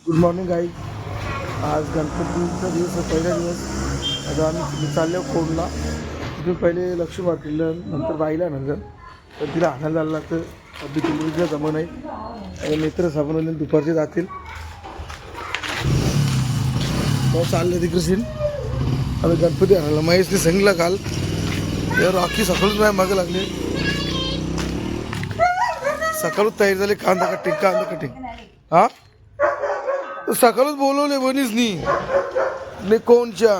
Good morning गाई. आज गणपतीचा दिवस आहे, पहिला दिवस. आता आम्ही चाललो कोणला. तिथून पहिले लक्ष्मी मार्केटला, नंतर बाईला नंतर तर तिला आणायला जायला लागतं. अगदी किलोमीटरचा जमा नाही. मित्र साबणवाले दुपारचे जातील. मग चाललं तिकडे आम्ही गणपती आणायला. महेशने सांगितलं काल राखी सकाळच नाही मागे लागले. सकाळच तयारी झाली. कांदा कटिंग हा सकाळच बोलवले बनीसनी ने कोणच्या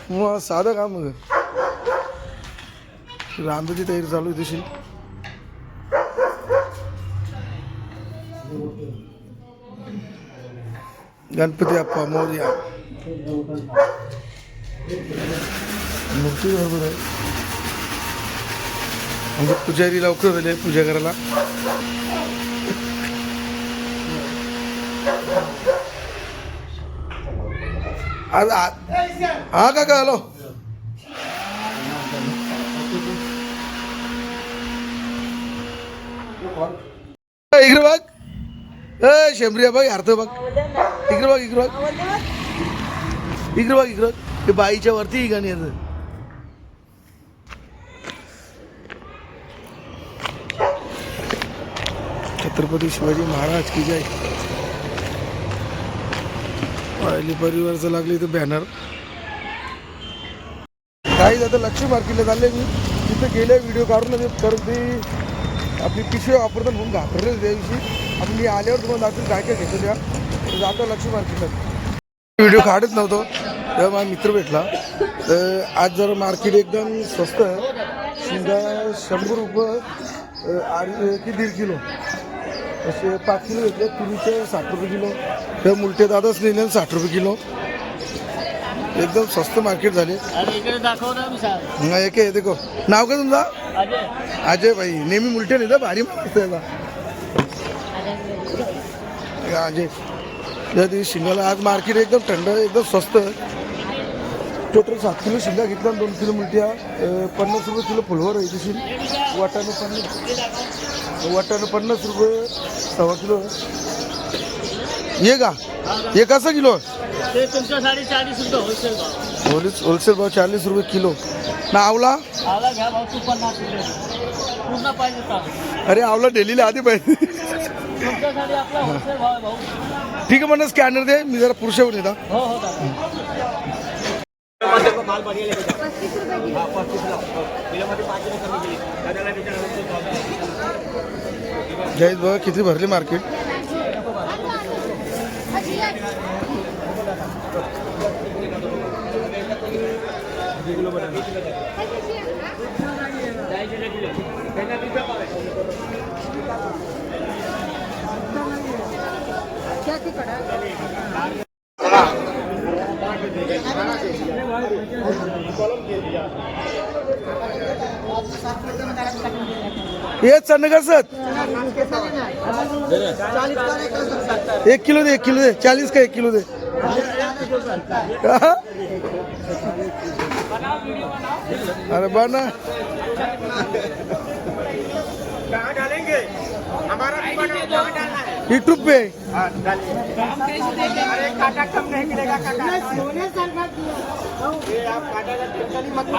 मग साधं काम रांधाची तयारी चालू आहे तशी. गणपती बाप्पा मोरया. मूर्ती बरोबर आहे. म्हणजे पुजारी लवकर झाले पूजा करायला. आज हा काका हॅलो इकडे बघ. शेंबरिया बघ अर्थ बघ. इकडे बघ इकडं हे बाईच्या वरती ही गाणी येतं. छत्रपती शिवाजी महाराज की जय. पहिली परिवारचं लागले इथं बॅनर. काही आता लक्ष्मी मार्केटला चालले मी. तिथं गेले व्हिडिओ काढून कारण ती आपली पिशवी वापरतात म्हणून घाबरले त्या दिवशी. आपण मी आल्यावर तुम्हाला दाखवून काय काय घेतो त्या जातो लक्ष्मी मार्केटला. व्हिडिओ काढत नव्हतो तेव्हा माझा मित्र भेटला. तर आज जरा मार्केट एकदम स्वस्त आहे. शिंगा 100 रुपये की 1.5 किलो असे 5 किलो घेतले. तुरीचे 60 रुपये किलो. तर मुलटे दादाच नेले 60 रुपये किलो. एकदम स्वस्त मार्केट झाले. एक आहे देखो. नाव का तुमचा? अजय भाई. नेहमी मुलटे नेता भारी मार्केट अजय. त्या शिंगाला आज मार्केट एकदम थंड एकदम स्वस्त. टोटल 7 किलो शिंगा घेतला. 2 किलो मुलट्या 50 रुपये किलो फुलवर आहे तशी. वाटाणं 50 रुपये 1.25 किलो. ये का ये कसं किलो? ते तुमच्यासाठी 40 रुपये होलसेल भाव. होलसेल भाव 40 रुपये किलो. ना आवला घ्या भाऊ 50 रुपये पूर्ण पाहिजे का? अरे आवला डेलीला आधी पाहिजे. तुमच्यासाठी आपला होलसेल भाव आहे भाऊ. ठीक आहे म्हणा. स्कॅनर दे मी जरा पुरुषावर येता. हो हो जय बघा किती भरली मार्केट. ये चन्न कसं 1 किलो दे. 1 किलो दे. 40 का 1 किलो दे. अरे बना कहाँ डालेंगे? हमारा यूट्यूब पे. अरे काटा कम नहीं मिलेगा काटा. ये आप काटा का टेंशन ही मत लो.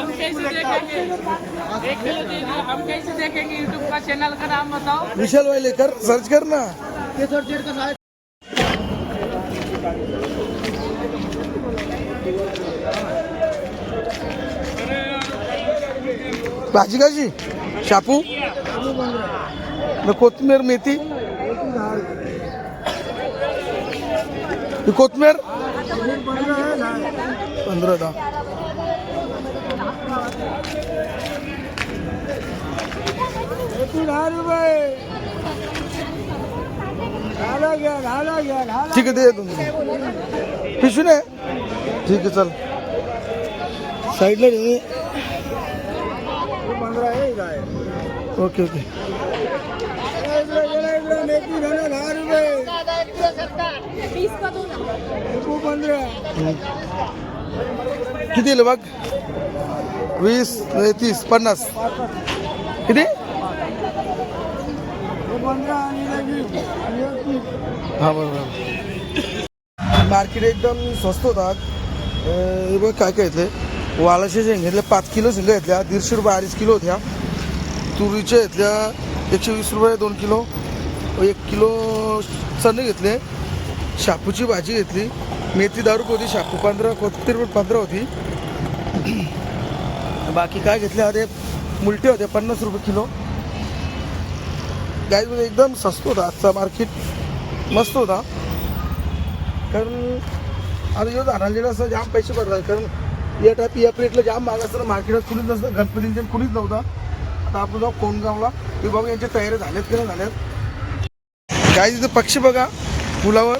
हम कैसे देखेंगे यूट्यूब का चैनल का नाम बताओ. विशाल भाई लेकर सर्च कर ना. भाजी कशी? शापू न कोथमीर मेथी. कोथमीर 15 ठीक आहे दे तुम्ही. पिशवी नाही. ठीक आहे चल साईडला दे. Okay okay. किती दिलं बघ. 20 30 50 किती? हां बरोबर. मार्केट एकदम स्वस्त होतात. हे बघ काय काय घेतले. वालाच्या शेंगा घेतल्या 5 किलो शेंगा घेतल्या 150 रुपये 2.5 किलो होत्या. तुरीच्या घेतल्या 120 रुपये 2 किलो. 1 किलो चणे घेतले. शापूची भाजी घेतली. मेथी 10 रुपये होती. शापू 15, कोथिंबीर 15 होती. बाकी काय घेतले आता मुलटे होते 50 रुपये किलो. गाईमध्ये एकदम स्वस्त होता आजचा मार्केट. मस्त होता. कारण आता जो आणायला असं जाम पैसे पडतात. कारण या प्लेटला जाम माग असताना मार्केटात कुणीच नसतं. गणपतींच्या कुणीच नव्हता. आता आपण जाऊ कोणगावला ते बघू यांच्या तयारी झाल्यात की नाही झाल्यात. काय तिथं पक्षी बघा पुलावर.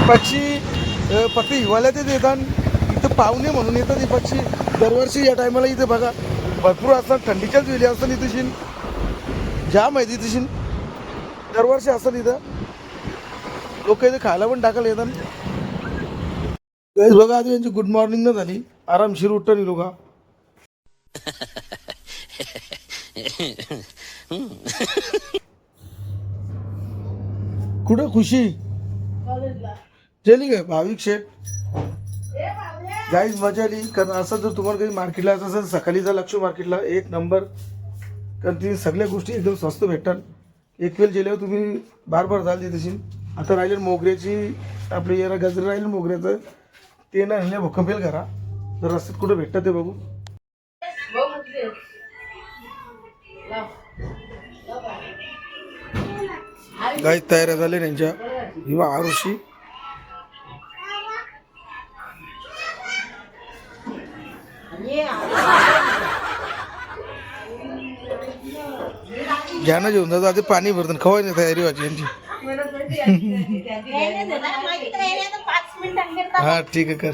पक्षी फक्त हिवाळ्यातच येतात. इथं पाहुणे म्हणून येतात. हे पक्षी दरवर्षी या टायमाला इथे बघा भरपूर असतात. थंडीच्याच वेळी असतात इथेशीन. जाम माहिती इथेशीन दरवर्षी असतात इथं. लोक इथे खायला पण टाकायला येतात. बघा आधी यांची गुड मॉर्निंग न झाली. आरामशीर उठतं लोक. कुठं खुशी चली काय भाविक शेठ. गाईज मजा आली. कारण असं जर तुम्हाला काही मार्केटला यायचं असेल सकाळी जा लक्ष्मी मार्केटला. 1 नंबर. कारण ती सगळ्या गोष्टी एकदम स्वस्त भेटतात. एक वेळ गेल्यावर तुम्ही बार जाल तशी. आता राहिलं मोगऱ्याची आपली याला गजर राहिलं मोगऱ्याचं ते ना नेल्या भोकंपेल करा. तर रस्त्यात कुठं भेटतं ते बघू. गाईज तयार झाले त्यांच्या हिवा आरुषी. घ्यानं जेवून जातं. आधी पाणी भरतं खवाय नाही तयारी व्हायची यांची. हा ठीक आहे कर.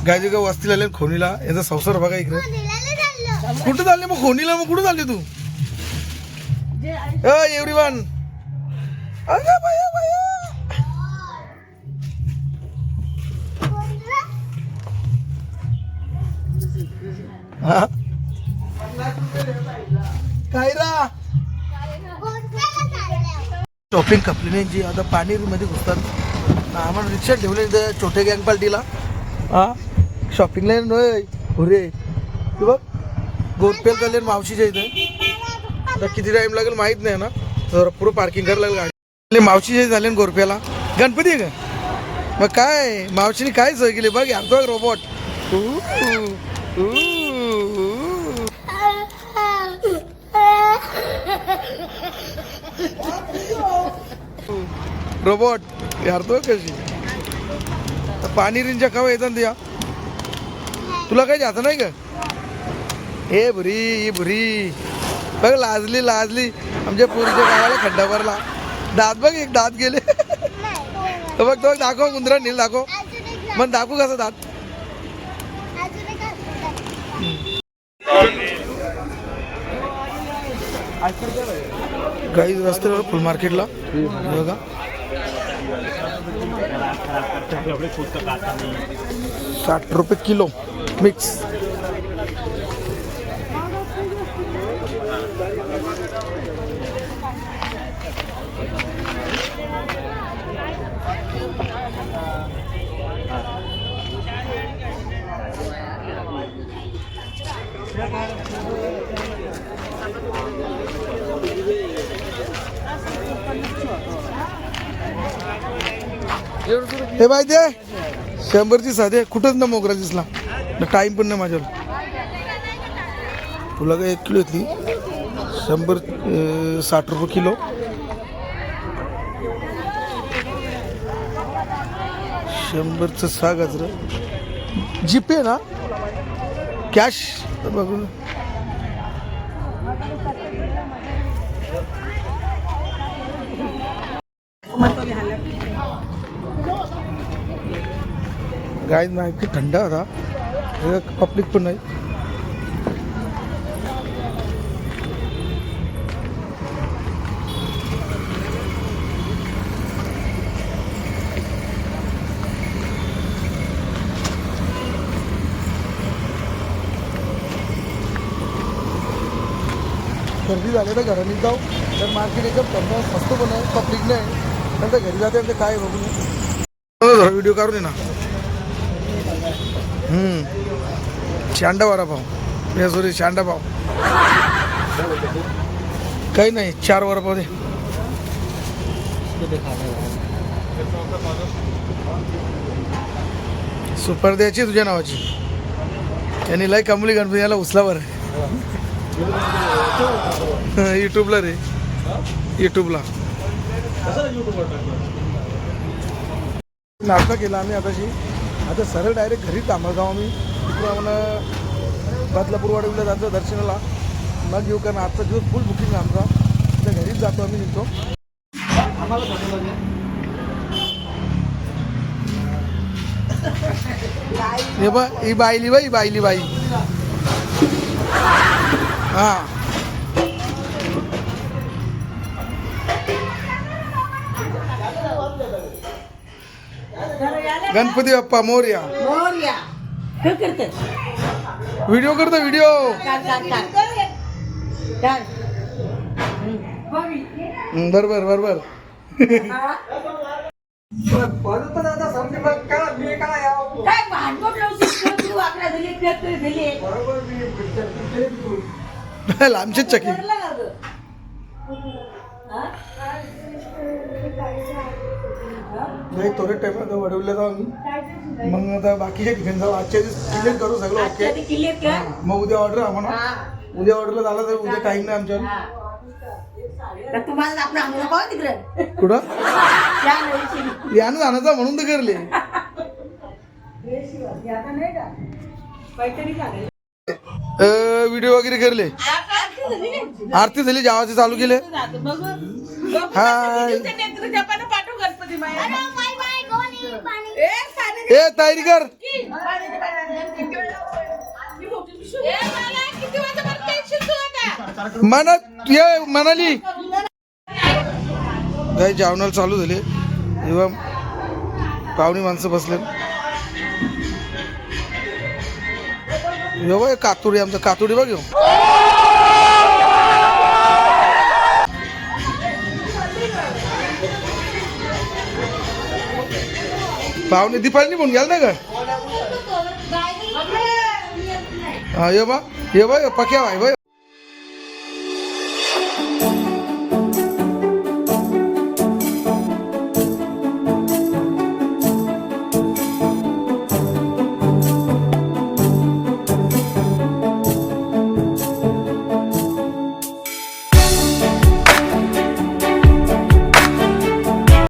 गायजी का वस्तीला आले खोनीला. यांचा संसार बघा इकडे. कुठं चालले मग खोनीला. मग कुठं चालले तू. एव्हरीवन. हा काय रा शॉपिंग कपली नाही जी. आता पाणीमध्ये घुसतात. आम्हाला रिक्षा ठेवले छोटे गँग पार्टीला. हा शॉपिंगला नय हुरे. तू बघ गोरपेल चालले मावशीच्या इथे. आता किती टाइम लागेल माहित नाही ना. तर पुरं पार्किंग करायला लागेल गाडी. मावशीचे झाले ना गोरप्याला. गणपती आहे का मग काय मावशीने काय सोय केली बघ. यार रोबोट रोबोट यार तो कशी. पाणी रिंच्या कवा येतात द्या. तुला काही जात नाही का. हे भुरी भुरी बघ लाजली लाजली. आमच्या पोरीच्या गावाला खड्डा भरला. दात बघ एक दात गेले. बघ तो दाखव कुंदरा नील दाखव. मग दाखवू कसं दात. गाई रस्त्यावर फुल मार्केटला बघा 60 रुपये किलो मिक्स. हे बाय दे 100ची साधे. कुठंच ना मोगरा दिसला. टाइम पण नाही माझ्यावर. तुला काय 1 किलो येतली 60 रुपये किलो. 100चं 6 गाजरं. जीपे ना कॅश बघून. गाय नाही थंड होता. पब्लिक पण नाही. गर्दी झाली तर घराने जाऊ तर मार्केट एकदम थंड स्वस्त पण आहे पब्लिक नाही नंतर घरी जाते नंतर काय बघून जरा व्हिडिओ काढून ये ना शांडा वडापाव या सॉरी शांडा पाव काही नाही 4 वडापाव दे सुपर द्यायची तुझ्या नावाची त्यांनी लय कमली गणपती याला उचलावर युट्यूबला रे युट्यूबला नाश्ता केला आम्ही आता सरळ डायरेक्ट घरी थांबा जाऊ आम्ही तिकडून आम्हाला बदलापूरवाडीला जातो दर्शनाला मग येऊ कारण आजचा दिवस फुल बुकिंग आहे आमचा त्या घरीच जातो आम्ही निघतो हे बा ही बाईली बाई हा गणपती बाप्पा मोरया काय करते व्हिडिओ करतो व्हिडिओ बरोबर काय भांडवल लावून वाकड्या झाली फेकतरी झाली लांबचीच चकी नाही थोडे टाइम आता वडवले जाऊ आम्ही मग आता बाकीच्या ठिकाणी जाऊ आजच्या दिवस क्लिअर करू सगळं ओके मग उद्या ऑर्डर आम्हाला उद्या ऑर्डरला झाला तर उद्या टाइम नाही आमच्यावर तुम्हाला आपण आम्हाला पाहू तिकडे कुठं यानं जाण्याचा म्हणून तर करले व्हिडिओ वगैरे करले आरती झाली जेवायचे चालू केले हाय ए तयारी कर म्हणाली काही जेवणाला चालू झाले तेव्हा पाहुणी माणसं बसले बघ कातुडी आमचं कातुडी बघ पाहुणे दीपाली म्हणून गेल ना का हा ये बा पक्या भाई